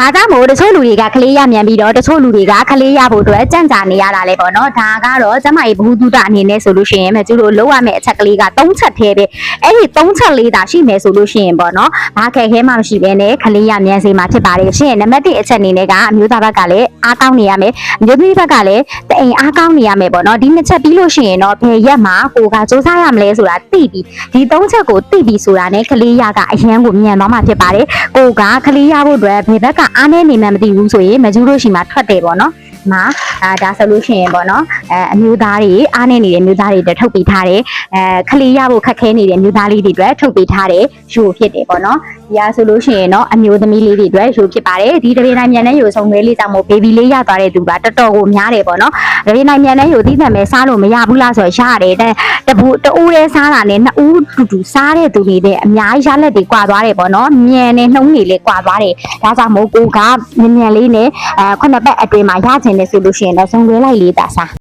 ဒါကြောင့်မို့တချို့လူတွေကကလေးရမြန်ပြီးတော့တချို့လူတွေကကလေးရဖို့အတွက်ကြံ့ကြာနေရတာလေပေါ့နော်ဒါကတော့ကျမကြီးဘ ഹു တုဒအနေနဲ့ဆိုလို့ရှိရင်မကျူတို့လောက်ရမယ့်အချက်ကလေးက3ချက်သေးပဲအဲ့ဒီ3ချက်လေးသာရှိမယ်ဆိုလို့ရှိရင်ပေါ့နော်ဘာခက်ခဲမှမရှိဘဲနဲ့ကလေးရမြန်စေမှာဖြစ်ပါတယ်ရှင်နံပါတ်1အချက်အနေနဲ့ကအမျိုးသားဘက်ကလည်းအားကောင်းနေရမယ်အမျိုးသမီးဘက်ကလည်းတအိမ်အားကောင်းနေရမယ်ပေါ့နော်ဒီ2ချက်ပြီးလို့ရှိရင်တော့ဘယ်ရက်မှာကိုကစူးစမ်းရမလဲဆိုတာသိပြီးဒီ3ချက်ကိုသိပြီးဆိုတာနဲ့ကလေးရကအရန်ကိုမြန်သွားမှာဖြစ်ပါတယ်ကိုကကလေးရဖို့အတွက်ဘယ်ဘက်ကအားနေနေမှမသိဘူးဆိုရင်မကျူတို့ရှိမှာထွက်တယ်ပေါ့နော်မှာဒါဆိုလို့ရှိရင်ပေါ့နော်အမျိုးသားတွေအားနေနေတဲ့မျိုးသားတွေအတွက်ထုတ်ပေးထားတယ်ခလေးရဖို့ခက်ခဲနေတဲ့မျိုးသားလေးတွေအတွက်ထုတ်ပေးထားတယ်ရိုးဖြစ်တယ်ပေါ့နော်ဒီအားဆိုလို့ရှိရင်တော့အမျိုးသမီးလေးတွေအတွက်ရိုးဖြစ်ပါတယ်ဒီတရေနိုင်မြန်တဲ့ရိုးဆုံးလေးကြောင့်မို့ဘေဘီလေးရသွားတဲ့သူကတော်တော်ကိုများတယ်ပေါ့နော်တရေနိုင်မြန်တဲ့ရိုးသီးသန့်ပဲစားလို့မရဘူးလားဆိုတော့ရတယ်တအိုးတည်းစားတာနဲ့2ဦးတူတူစားတဲ့သူတွေတဲ့အများကြီးရလက်တွေကွာသွားတယ်ပေါ့နော်မြန်နဲ့နှုံးနေလေးကွာသွားတယ်ဒါကြောင့်မို့ကိုကမြန်လေးနဲ့ခုနှစ်ပတ်အတွင်းမှာရချင်တယ်ဆိုလို့ရှိရင်တော့ဆုံးလွဲလိုက်လေးသာစား